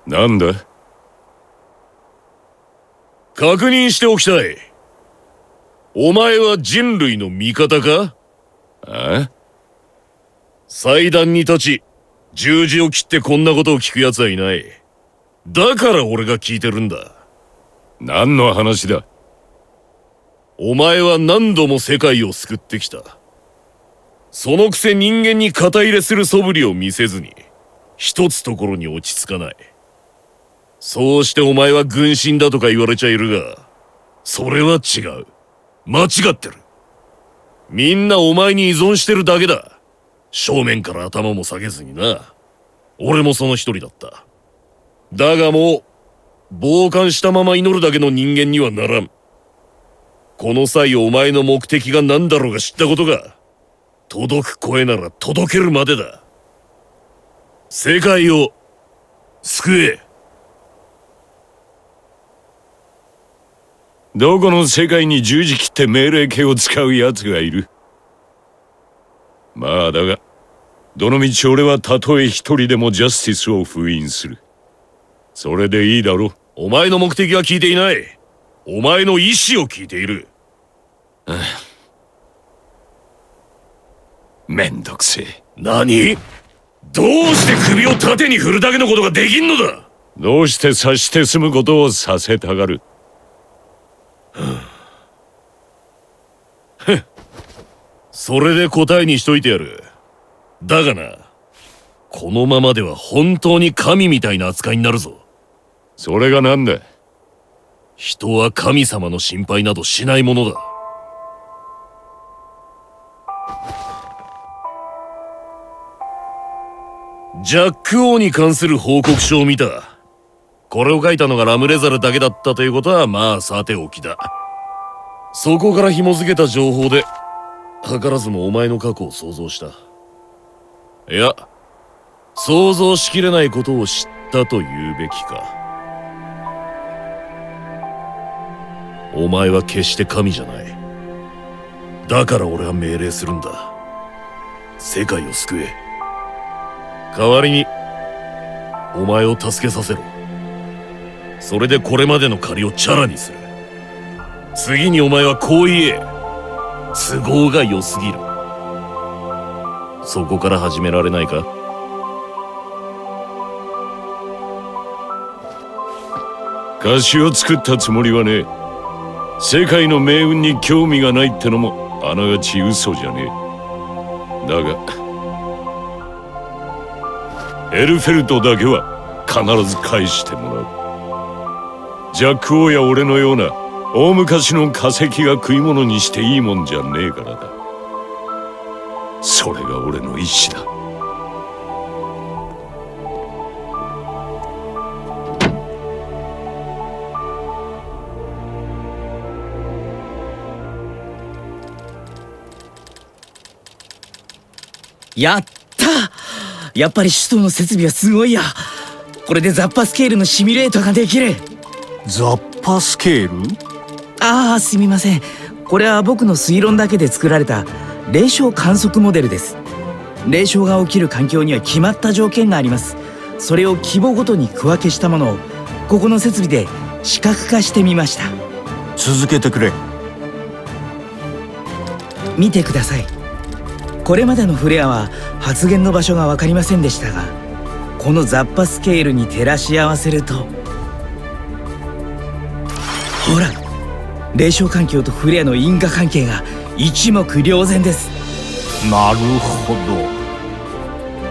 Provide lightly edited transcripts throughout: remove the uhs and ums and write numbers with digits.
なんだ？確認しておきたい。お前は人類の味方か？あ？祭壇に立ち、十字を切ってこんなことを聞く奴はいない。だから俺が聞いてるんだ。何の話だ？お前は何度も世界を救ってきた。そのくせ人間に肩入れする素振りを見せずに、一つところに落ち着かない。そうしてお前は軍神だとか言われちゃいるが、それは違う。間違ってる。みんなお前に依存してるだけだ。正面から頭も下げずにな。俺もその一人だった。だがもう、傍観したまま祈るだけの人間にはならん。この際お前の目的が何だろうが知ったことが、届く声なら届けるまでだ。世界を救え。どこの世界に十字切って命令形を使う奴がいる？まあだが、どのみち俺はたとえ一人でもジャスティスを封印する。それでいいだろう。お前の目的は聞いていない。お前の意志を聞いている。めんどくせえ。何？どうして首を縦に振るだけのことができんのだ？どうして察して済むことをさせたがる？それで答えにしといてやる。だがな、このままでは本当に神みたいな扱いになるぞ。それがなんだ？人は神様の心配などしないものだ。ジャック王に関する報告書を見た。これを書いたのがラムレザルだけだったということはまあさておきだ。そこから紐付けた情報で図らずもお前の過去を想像した。いや、想像しきれないことを知ったと言うべきか。お前は決して神じゃない。だから俺は命令するんだ。世界を救え。代わりにお前を助けさせろ。それでこれまでの借りをチャラにする。次にお前はこう言え。都合が良すぎる。そこから始められないか？歌詞を作ったつもりはねえ。世界の命運に興味がないってのもあながち嘘じゃねえ。だがエルフェルトだけは必ず返してもらう。ジャック王や俺のような大昔の化石が食い物にしていいもんじゃねえからだ。それが俺の意志だ。やった！やっぱり首都の設備はすごいや。これでザッパスケールのシミュレートができる。ザッパスケール？ああ、すみません。これは僕の推論だけで作られた霊障観測モデルです。霊障が起きる環境には決まった条件があります。それを規模ごとに区分けしたものをここの設備で視覚化してみました。続けてくれ。見てください。これまでのフレアは発現の場所が分かりませんでしたが、このザッパスケールに照らし合わせると、ほら、霊障環境とフレアの因果関係が一目瞭然です。なるほど。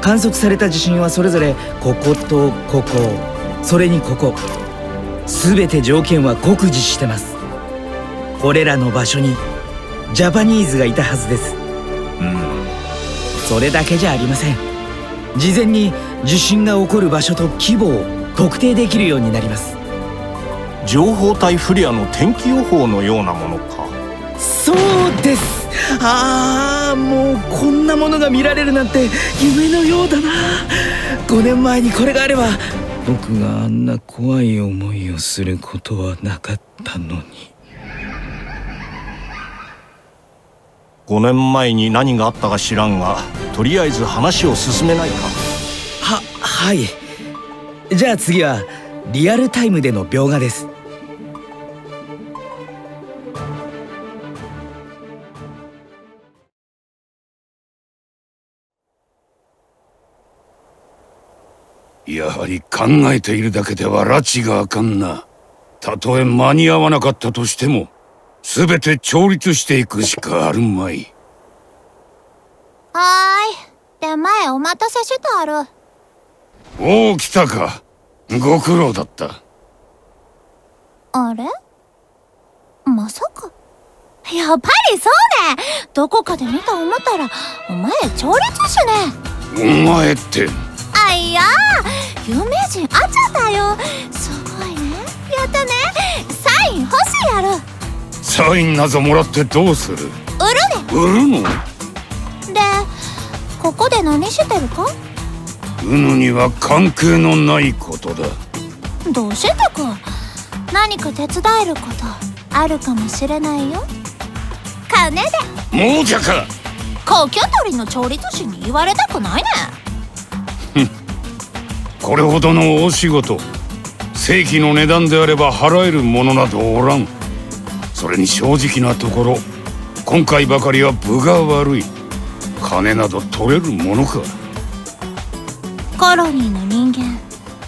観測された地震はそれぞれこことここ、それにここ、全て条件は酷似してます。これらの場所にジャパニーズがいたはずです。それだけじゃありません。事前に地震が起こる場所と規模を特定できるようになります。情報体フレアの天気予報のようなものか。そうです。もうこんなものが見られるなんて夢のようだな。5年前にこれがあれば僕があんな怖い思いをすることはなかったのに。5年前に何があったか知らんが、とりあえず話を進めないか。はい。じゃあ次はリアルタイムでの描画です。やはり考えているだけでは拉致があかんな。たとえ間に合わなかったとしても、すべて調律していくしかあるまい。はーい。出前お待たせしてある。おお、来たか。ご苦労だった。あれまさか。やっぱりそうね。どこかで見た思ったら、お前調律師ね。お前って。あいやー、有名人会っちゃったよ。すごいね。やったね。サイン欲しいやろ。サインなぞもらってどうする？売るの？で、ここで何してるか？うぬには関係のないことだ。どうしてか？何か手伝えることあるかもしれないよ。金で。もうじゃか。高級取りの調律師に言われたくないね。これほどの大仕事、正規の値段であれば払えるものなどおらん。それに正直なところ、今回ばかりは分が悪い。金など取れるものか。コロニーの人間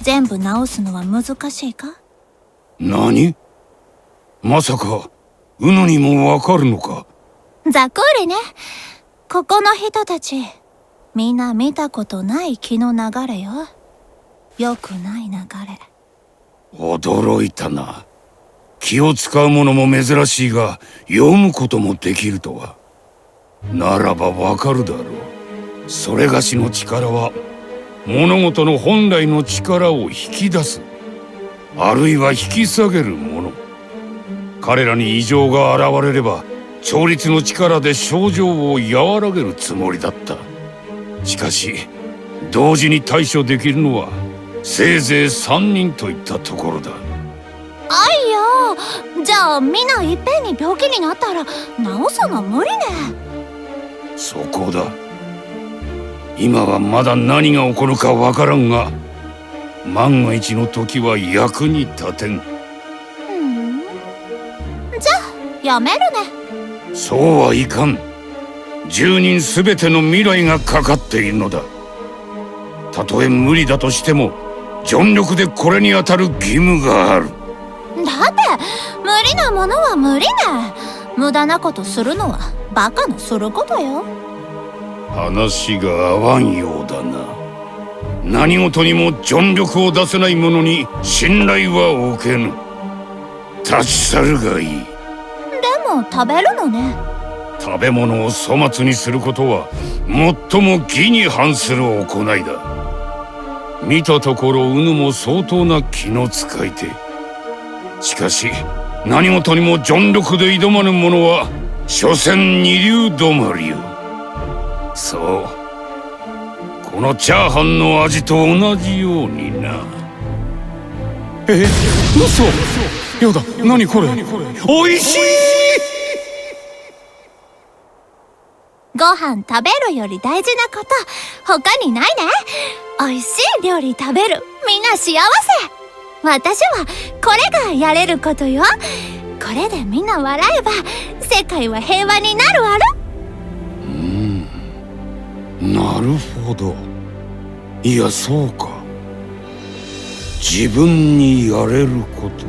全部直すのは難しいか？何？まさかうぬにもわかるのか？ざっくりね。ここの人たちみんな見たことない気の流れよ。よくない流れ。驚いたな。気を使うものも珍しいが、読むこともできるとは。ならばわかるだろう。それがしの力は物事の本来の力を引き出す、あるいは引き下げるもの。彼らに異常が現れれば調律の力で症状を和らげるつもりだった。しかし同時に対処できるのはせいぜい3人といったところだ。あいや、じゃあみんないっぺんに病気になったら治すの無理ね。そこだ。今はまだ何が起こるかわからんが、万が一の時は役に立てん。じゃあやめるね。そうはいかん。10人すべての未来がかかっているのだ。たとえ無理だとしても全力でこれに当たる義務がある。だって無理なものは無理ね。無駄なことするのはバカのすることよ。話が合わんようだな。何事にも全力を出せない者に信頼は置けぬ。立ち去るがいい。でも食べるのね。食べ物を粗末にすることは最も義に反する行いだ。見たところうぬも相当な気の使い手。しかし何事にも全力で挑まぬ者は所詮二流止まりよ。そう、このチャーハンの味と同じようにな。嘘。やだ、何これ。おいしい。ご飯食べるより大事なこと他にないね。美味しい料理食べるみんな幸せ。私はこれがやれることよ。これでみんな笑えば世界は平和になるわろ。なるほど。いや、そうか。自分にやれること。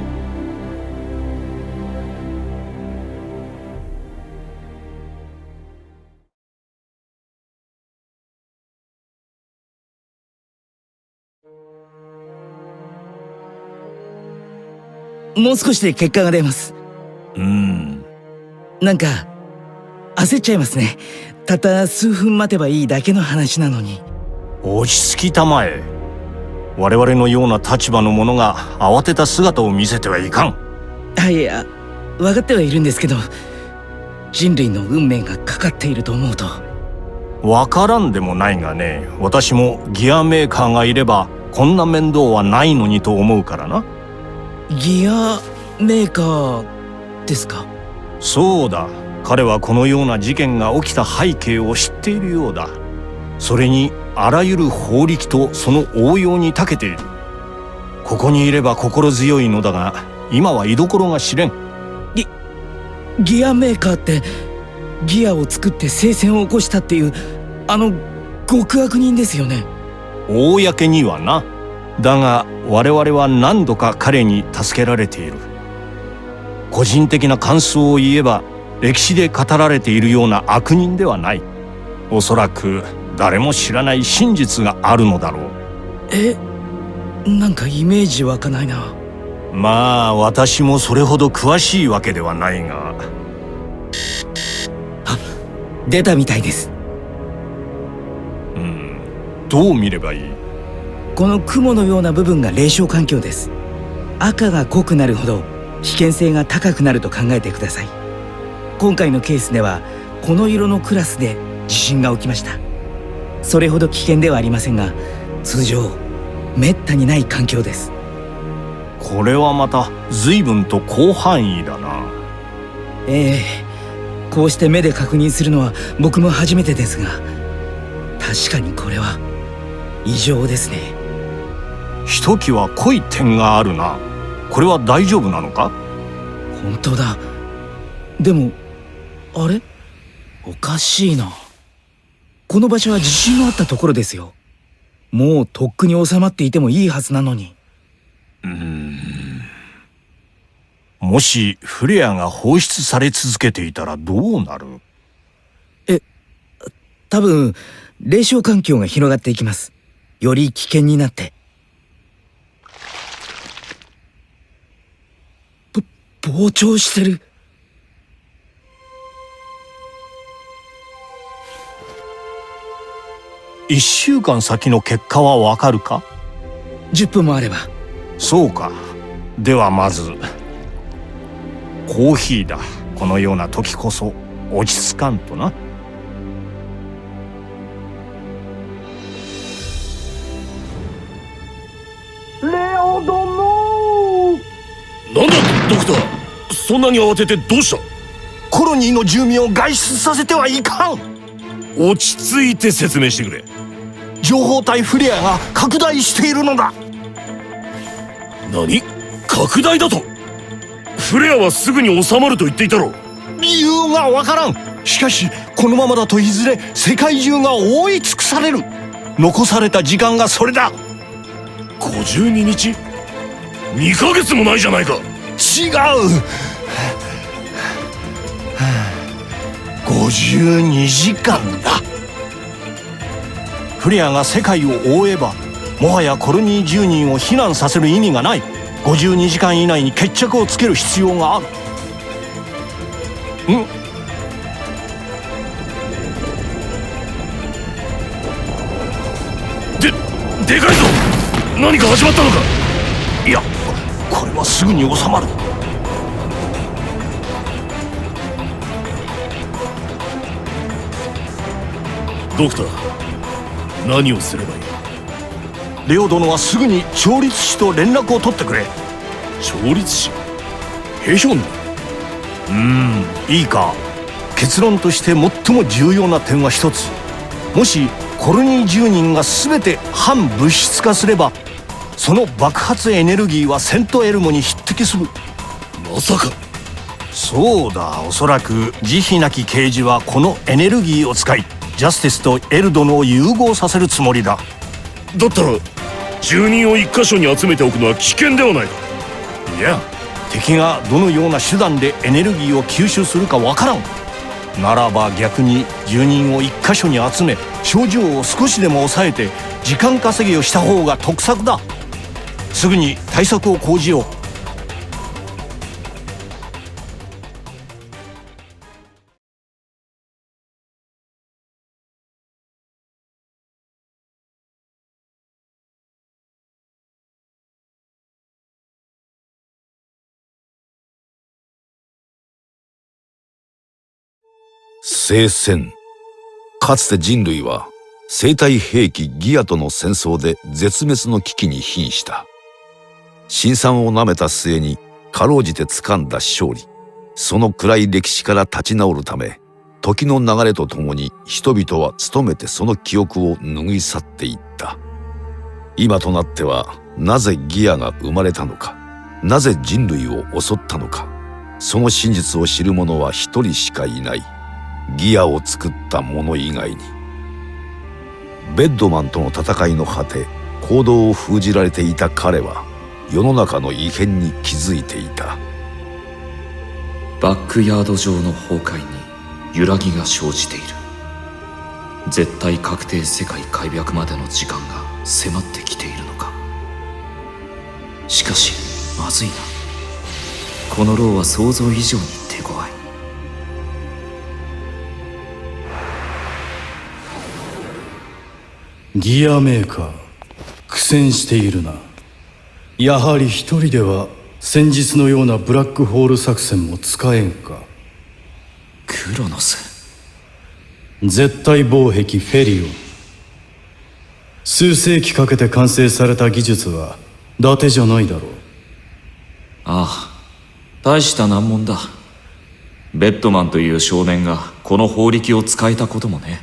もう少しで結果が出ます。なんか焦っちゃいますね。たった数分待てばいいだけの話なのに。落ち着きたまえ。我々のような立場の者が慌てた姿を見せてはいかん。いや、分かってはいるんですけど、人類の運命がかかっていると思うと。わからんでもないがね、私もギアメーカーがいればこんな面倒はないのにと思うからな。ギアメーカーですか？そうだ。彼はこのような事件が起きた背景を知っているようだ。それにあらゆる法力とその応用に長けている。ここにいれば心強いのだが、今は居所が知れん。ギアメーカーってギアを作って聖戦を起こしたっていうあの極悪人ですよね。公にはな。だが我々は何度か彼に助けられている。個人的な感想を言えば、歴史で語られているような悪人ではない。おそらく誰も知らない真実があるのだろう。なんかイメージ湧かないな。まあ私もそれほど詳しいわけではないが。出たみたいです。どう見ればいい？この雲のような部分が霊障環境です。赤が濃くなるほど危険性が高くなると考えてください。今回のケースではこの色のクラスで地震が起きました。それほど危険ではありませんが、通常めったにない環境です。これはまた随分と広範囲だな。こうして目で確認するのは僕も初めてですが、確かにこれは異常ですね。ひときわ濃い点があるな。これは大丈夫なのか？本当だ。でもあれ、おかしいな。この場所は地震のあったところですよ。もうとっくに収まっていてもいいはずなのに。もしフレアが放出され続けていたらどうなる？多分霊障環境が広がっていきます。より危険になって。膨張してる。1週間先の結果はわかるか10分もあれば。そうか。ではまずコーヒーだ。このような時こそ落ち着かんとな。レオ殿。なんだドクター、そんなに慌ててどうした？コロニーの住民を外出させてはいかん。落ち着いて説明してくれ。情報体フレアが拡大しているのだ。何？拡大だと？フレアはすぐに収まると言っていたろう。理由がわからん。しかしこのままだといずれ世界中が覆い尽くされる。残された時間がそれだ。52日？2ヶ月もないじゃないか。違う。52時間だ。フレアが世界を覆えば、もはやコロニー住人を避難させる意味がない。52時間以内に決着をつける必要がある。でかいぞ。何か始まったのか？いや、これはすぐに収まる。ドクター、何をすればいい？レオ殿はすぐに調律師と連絡を取ってくれ。調律師？ヘヒョンに？いいか。結論として最も重要な点は一つ。もしコロニー住人が全て反物質化すれば、その爆発エネルギーはセントエルモに匹敵する。まさか。そうだ。おそらく慈悲なき刑事はこのエネルギーを使い、ジャスティスとエル殿を融合させるつもりだ。だったら住人を一箇所に集めておくのは危険ではないか。いや、敵がどのような手段でエネルギーを吸収するかわからん。ならば逆に住人を一箇所に集め、症状を少しでも抑えて時間稼ぎをした方が得策だ。すぐに対策を講じよう。聖戦。かつて人類は生体兵器ギアとの戦争で絶滅の危機に瀕した。辛酸をなめた末にかろうじて掴んだ勝利。その暗い歴史から立ち直るため、時の流れとともに人々は努めてその記憶を拭い去っていった。今となってはなぜギアが生まれたのか、なぜ人類を襲ったのか、その真実を知る者は一人しかいない。ギアを作った者以外に。ベッドマンとの戦いの果て、行動を封じられていた彼は世の中の異変に気づいていた。バックヤード上の崩壊に揺らぎが生じている。絶対確定世界開闢までの時間が迫ってきているのか。しかしまずいな。この牢は想像以上に手強い。ギアメーカー、苦戦しているな。やはり一人では先日のようなブラックホール作戦も使えんか。クロノス。絶対防壁フェリオン。数世紀かけて完成された技術は伊達じゃないだろう。ああ、大した難問だ。ベッドマンという少年がこの法力を使えたこともね。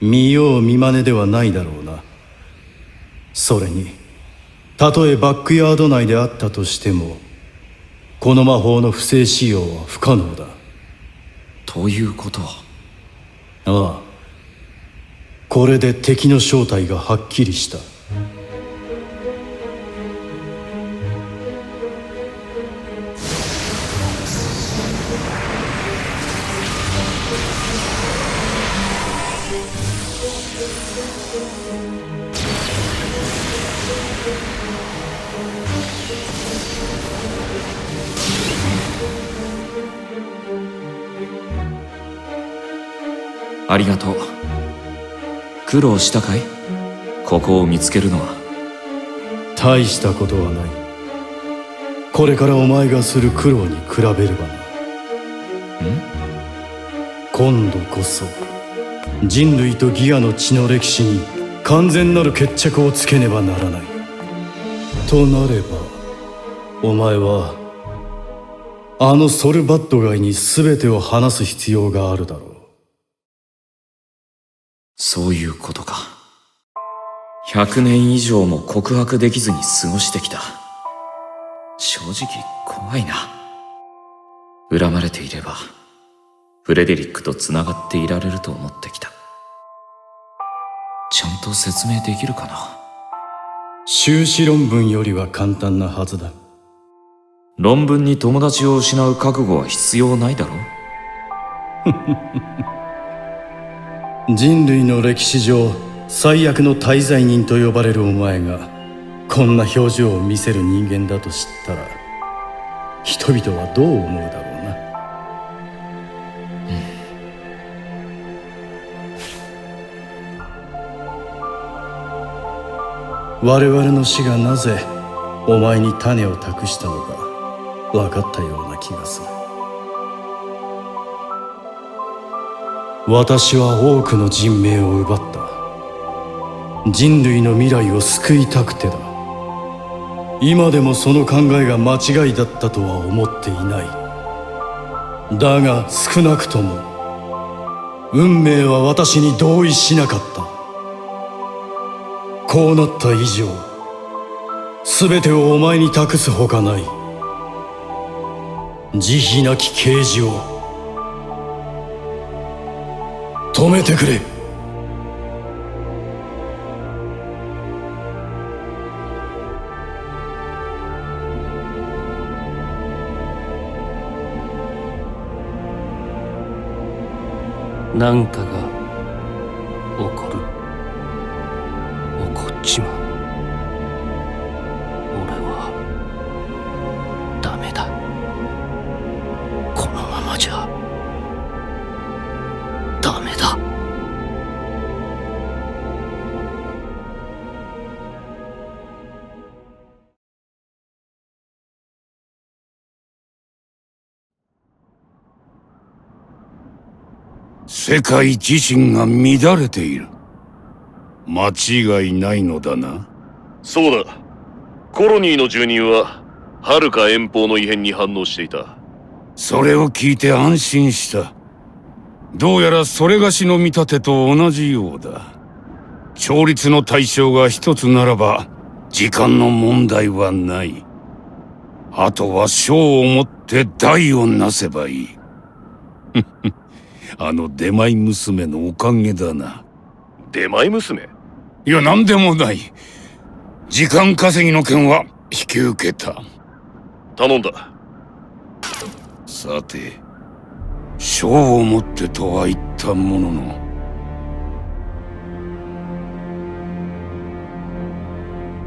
見よう見まねではないだろうな。それにたとえバックヤード内であったとしても、この魔法の不正使用は不可能だ。ということは。ああ、これで敵の正体がはっきりした。ありがとう。苦労したかい？ここを見つけるのは。大したことはない。これからお前がする苦労に比べればな。今度こそ人類とギアの血の歴史に完全なる決着をつけねばならない。となればお前はあのソルバッドガイに全てを話す必要があるだろう。そういうことか。100年以上も告白できずに過ごしてきた。正直怖いな。恨まれていればフレデリックとつながっていられると思ってきた。ちゃんと説明できるかな。修士論文よりは簡単なはずだ。論文に友達を失う覚悟は必要ないだろう。人類の歴史上最悪の大罪人と呼ばれるお前がこんな表情を見せる人間だと知ったら、人々はどう思うだろうな。我々の死がなぜお前に種を託したのか分かったような気がする。私は多くの人命を奪った。人類の未来を救いたくてだ。今でもその考えが間違いだったとは思っていない。だが少なくとも運命は私に同意しなかった。こうなった以上全てをお前に託すほかない。慈悲なき啓示を止めてくれ。何かが起こる。起こっちまう。俺はダメだ。このままじゃダメだ。世界自身が乱れている。間違いないのだな。そうだ。コロニーの住人は遥か遠方の異変に反応していた。それを聞いて安心した。どうやらそれがしの見立てと同じようだ。調律の対象が一つならば時間の問題はない。あとは小をもって大をなせばいい。あの出前娘のおかげだな。出前娘？いや、何でもない。時間稼ぎの件は引き受けた。頼んだ。さて、小をもってとは言ったものの、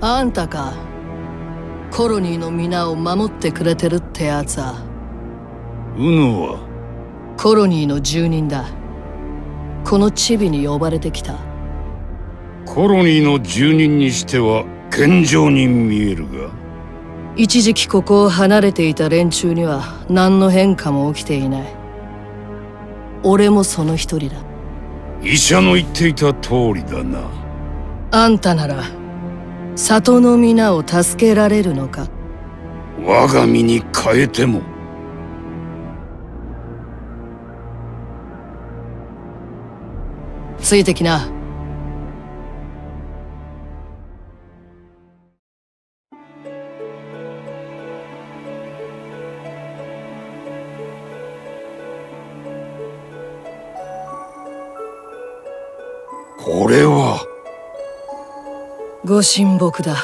あんたか。コロニーの皆を守ってくれてるってやつは。ウノはコロニーの住人だ。このチビに呼ばれてきた。コロニーの住人にしては健常に見えるが。一時期ここを離れていた連中には何の変化も起きていない。俺もその一人だ。医者の言っていた通りだな。あんたなら里の皆を助けられるのか？我が身に変えても。ついてきな。これはご神木だ。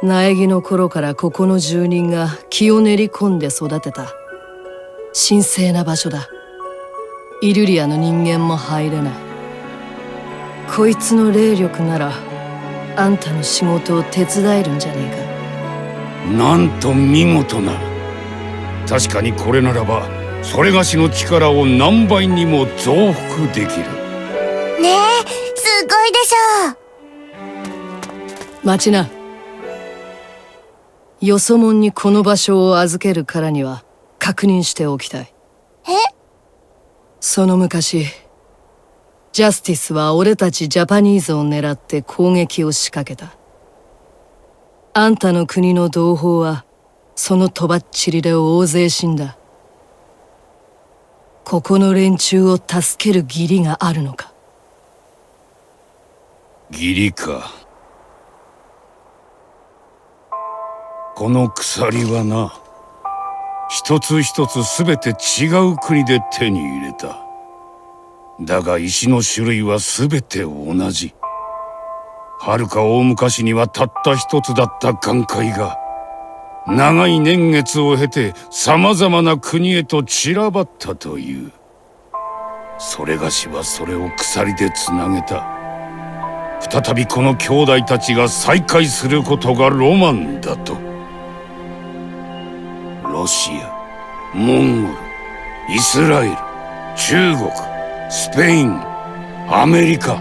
苗木の頃からここの住人が木を練り込んで育てた神聖な場所だ。イルリアの人間も入れない。こいつの霊力ならあんたの仕事を手伝えるんじゃねえか。なんと見事な。確かにこれならばそれがしの力を何倍にも増幅できる。ねえ、すごいでしょ。待ちな。よそ者にこの場所を預けるからには確認しておきたい。え？その昔ジャスティスは俺たちジャパニーズを狙って攻撃を仕掛けた。あんたの国の同胞はそのとばっちりで大勢死んだ。ここの連中を助ける義理があるのか？義理か。この鎖はな、一つ一つすべて違う国で手に入れた。だが石の種類はすべて同じ。はるか大昔にはたった一つだった岩塊が、長い年月を経て様々な国へと散らばったという。それがしはそれを鎖でつなげた。再びこの兄弟たちが再会することがロマンだと。ロシア、モンゴル、イスラエル、中国、スペイン、アメリカ。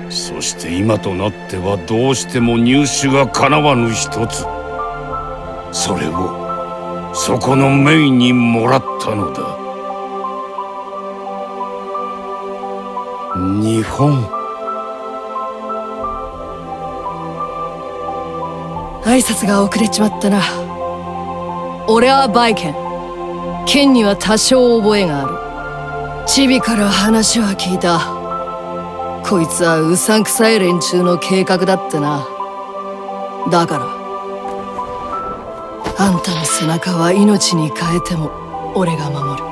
そして今となってはどうしても入手がかなわぬ一つ。それをそこのメイにもらったのだ。日本。挨拶が遅れちまったな。俺はバイケン。剣には多少覚えがある。チビから話は聞いた。こいつはうさんくさい連中の計画だってな。だからあんたの背中は命に変えても俺が守る。